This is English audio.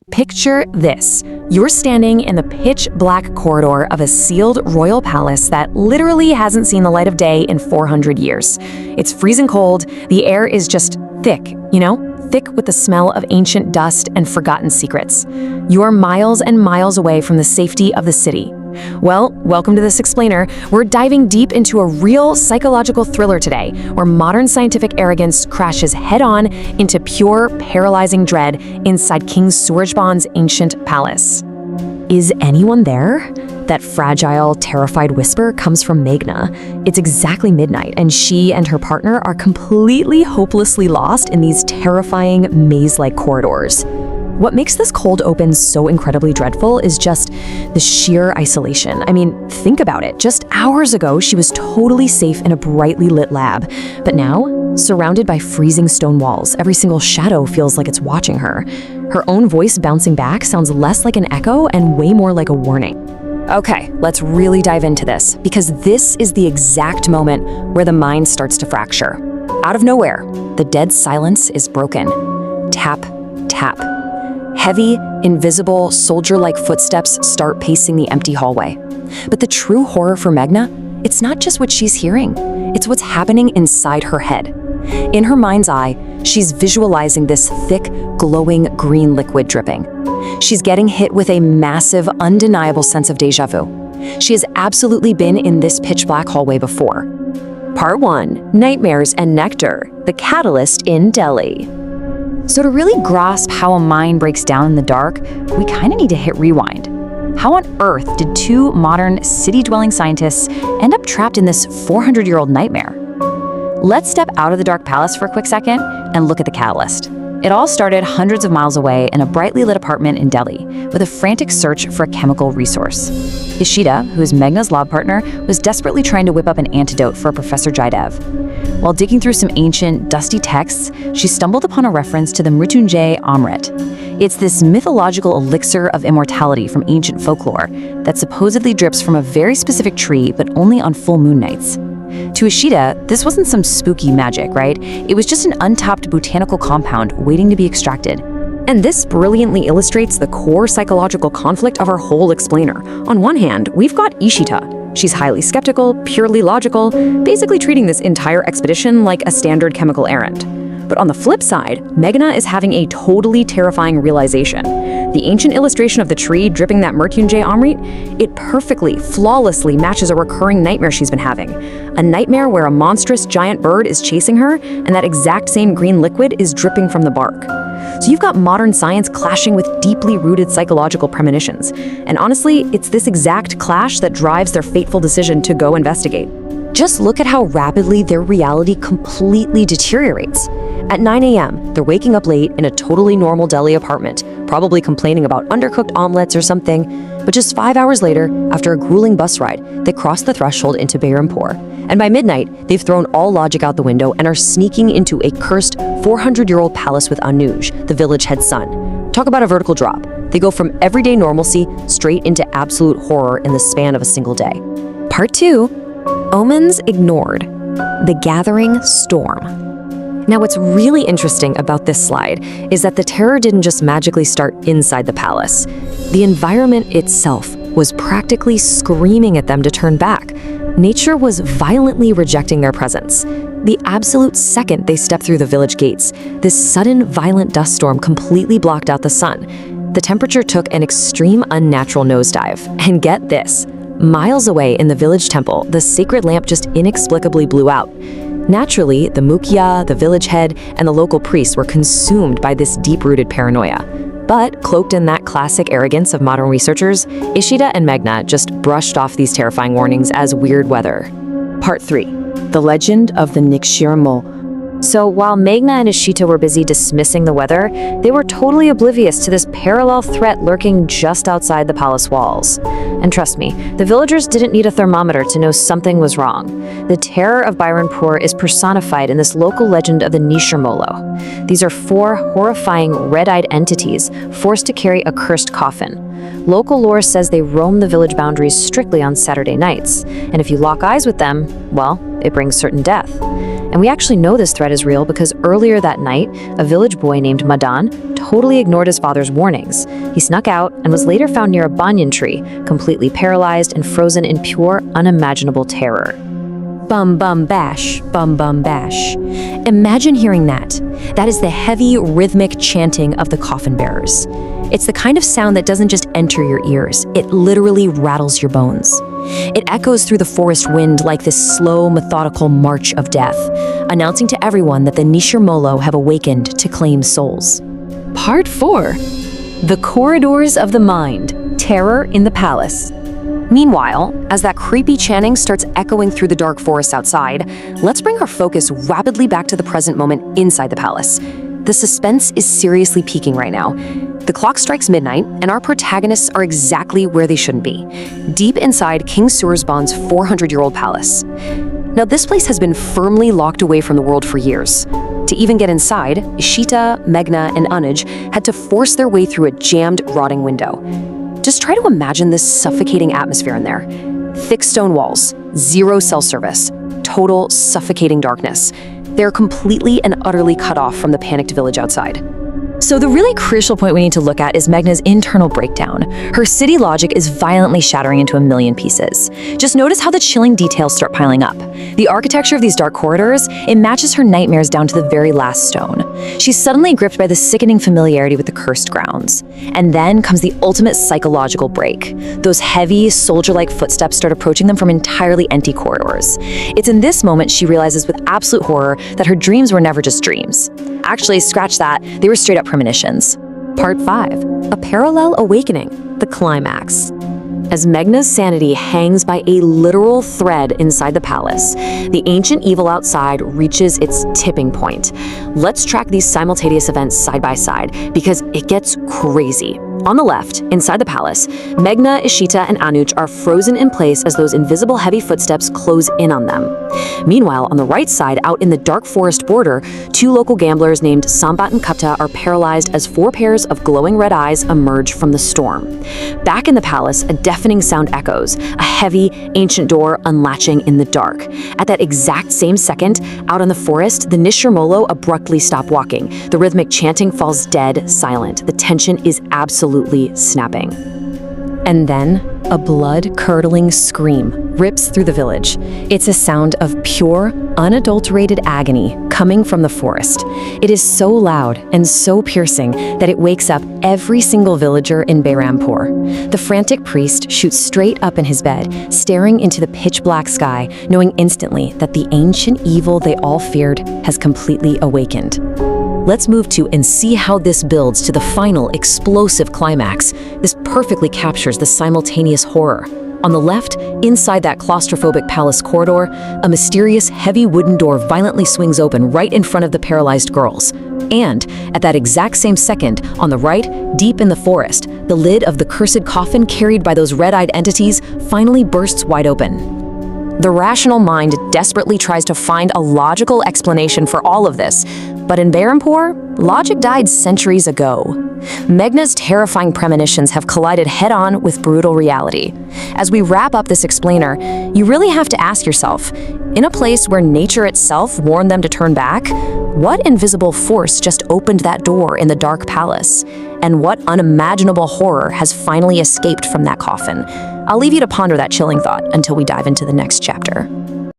Picture this. You're standing in the pitch-black corridor of a sealed royal palace that literally hasn't seen the light of day in 400 years. It's freezing cold, the air is just thick, thick with the smell of ancient dust and forgotten secrets. You're miles and miles away from the safety of the city. Well, welcome to This Explainer. We're diving deep into a real psychological thriller today, where modern scientific arrogance crashes head-on into pure, paralyzing dread inside King Surajban's ancient palace. Is anyone there? That fragile, terrified whisper comes from Meghna. It's exactly midnight, and she and her partner are completely hopelessly lost in these terrifying, maze-like corridors. What makes this cold open so incredibly dreadful is just the sheer isolation. I mean, think about it. Just hours ago, she was totally safe in a brightly lit lab. But now, surrounded by freezing stone walls, every single shadow feels like it's watching her. Her own voice bouncing back sounds less like an echo and way more like a warning. Okay, let's really dive into this, because this is the exact moment where the mind starts to fracture. Out of nowhere, the dead silence is broken. Tap, tap. Heavy, invisible, soldier-like footsteps start pacing the empty hallway. But the true horror for Meghna, it's not just what she's hearing, it's what's happening inside her head. In her mind's eye, she's visualizing this thick, glowing green liquid dripping. She's getting hit with a massive, undeniable sense of déjà vu. She has absolutely been in this pitch-black hallway before. Part 1, Nightmares and Nectar, the Catalyst in Delhi. So to really grasp how a mind breaks down in the dark, we kind of need to hit rewind. How on earth did two modern city-dwelling scientists end up trapped in this 400-year-old nightmare? Let's step out of the dark palace for a quick second and look at the catalyst. It all started hundreds of miles away in a brightly lit apartment in Delhi with a frantic search for a chemical resource. Ishita, who is Meghna's lab partner, was desperately trying to whip up an antidote for Professor Jaidev. While digging through some ancient, dusty texts, she stumbled upon a reference to the Mrityunjay Amrit. It's this mythological elixir of immortality from ancient folklore that supposedly drips from a very specific tree, but only on full moon nights. To Ishita, this wasn't some spooky magic, right? It was just an untapped botanical compound waiting to be extracted. And this brilliantly illustrates the core psychological conflict of our whole explainer. On one hand, we've got Ishita. She's highly skeptical, purely logical, basically treating this entire expedition like a standard chemical errand. But on the flip side, Meghna is having a totally terrifying realization. The ancient illustration of the tree dripping that Mrityunjay Amrit, it perfectly, flawlessly matches a recurring nightmare she's been having. A nightmare where a monstrous giant bird is chasing her, and that exact same green liquid is dripping from the bark. So you've got modern science clashing with deeply rooted psychological premonitions. And honestly, it's this exact clash that drives their fateful decision to go investigate. Just look at how rapidly their reality completely deteriorates. At 9 a.m., they're waking up late in a totally normal Delhi apartment, probably complaining about undercooked omelets or something. But just 5 hours later, after a grueling bus ride, they cross the threshold into Bairampur. And by midnight, they've thrown all logic out the window and are sneaking into a cursed 400-year-old palace with Anuj, the village head's son. Talk about a vertical drop. They go from everyday normalcy straight into absolute horror in the span of a single day. Part 2, Omens Ignored, the Gathering Storm. Now, what's really interesting about this slide is that the terror didn't just magically start inside the palace. The environment itself was practically screaming at them to turn back. Nature was violently rejecting their presence. The absolute second they stepped through the village gates, this sudden violent dust storm completely blocked out the sun. The temperature took an extreme unnatural nosedive. And get this, miles away in the village temple, the sacred lamp just inexplicably blew out. Naturally, the mukhya, the village head, and the local priests were consumed by this deep-rooted paranoia. But, cloaked in that classic arrogance of modern researchers, Ishita and Meghna just brushed off these terrifying warnings as weird weather. Part 3. The Legend of the Nikshirmol. So while Meghna and Ishita were busy dismissing the weather, they were totally oblivious to this parallel threat lurking just outside the palace walls. And trust me, the villagers didn't need a thermometer to know something was wrong. The terror of Bairampur is personified in this local legend of the Nikshirmolo. These are 4 horrifying red-eyed entities forced to carry a cursed coffin. Local lore says they roam the village boundaries strictly on Saturday nights, and if you lock eyes with them, well, it brings certain death. And And we actually know this threat is real because earlier that night, a village boy named Madan totally ignored his father's warnings. He snuck out and was later found near a banyan tree, completely paralyzed and frozen in pure, unimaginable terror. Bum bum bash, bum bum bash. Imagine hearing that. That is the heavy, rhythmic chanting of the coffin bearers. It's the kind of sound that doesn't just enter your ears, it literally rattles your bones. It echoes through the forest wind like this slow, methodical march of death, announcing to everyone that the Nishir Molo have awakened to claim souls. Part 4. The Corridors of the Mind, Terror in the Palace. Meanwhile, as that creepy chanting starts echoing through the dark forest outside, let's bring our focus rapidly back to the present moment inside the palace. The suspense is seriously peaking right now. The clock strikes midnight, and our protagonists are exactly where they shouldn't be, deep inside King Surzban's 400-year-old palace. Now, this place has been firmly locked away from the world for years. To even get inside, Ishita, Meghna, and Anuj had to force their way through a jammed, rotting window. Just try to imagine this suffocating atmosphere in there. Thick stone walls, zero cell service, total suffocating darkness. They're completely and utterly cut off from the panicked village outside. So the really crucial point we need to look at is Meghna's internal breakdown. Her city logic is violently shattering into a million pieces. Just notice how the chilling details start piling up. The architecture of these dark corridors, it matches her nightmares down to the very last stone. She's suddenly gripped by the sickening familiarity with the cursed grounds. And then comes the ultimate psychological break. Those heavy, soldier-like footsteps start approaching them from entirely empty corridors. It's in this moment she realizes with absolute horror that her dreams were never just dreams. Actually, scratch that, they were straight up premonitions. Part 5. A Parallel Awakening, the Climax. As Meghna's sanity hangs by a literal thread inside the palace, the ancient evil outside reaches its tipping point. Let's track these simultaneous events side by side because it gets crazy. On the left, inside the palace, Meghna, Ishita, and Anuj are frozen in place as those invisible heavy footsteps close in on them. Meanwhile, on the right side, out in the dark forest border, two local gamblers named Sambat and Kapta are paralyzed as four pairs of glowing red eyes emerge from the storm. Back in the palace, a deafening sound echoes, a heavy, ancient door unlatching in the dark. At that exact same second, out in the forest, the Nishir Molo abruptly stop walking. The rhythmic chanting falls dead silent. The tension is absolutely snapping. And then, a blood-curdling scream rips through the village. It's a sound of pure, unadulterated agony coming from the forest. It is so loud and so piercing that it wakes up every single villager in Bairampur. The frantic priest shoots straight up in his bed, staring into the pitch-black sky, knowing instantly that the ancient evil they all feared has completely awakened. Let's move to and see how this builds to the final explosive climax. This perfectly captures the simultaneous horror. On the left, inside that claustrophobic palace corridor, a mysterious, heavy wooden door violently swings open right in front of the paralyzed girls. And, at that exact same second, on the right, deep in the forest, the lid of the cursed coffin carried by those red-eyed entities finally bursts wide open. The rational mind desperately tries to find a logical explanation for all of this, but in Bairampur, logic died centuries ago. Meghna's terrifying premonitions have collided head-on with brutal reality. As we wrap up this explainer, you really have to ask yourself, in a place where nature itself warned them to turn back, what invisible force just opened that door in the dark palace? And what unimaginable horror has finally escaped from that coffin? I'll leave you to ponder that chilling thought until we dive into the next chapter.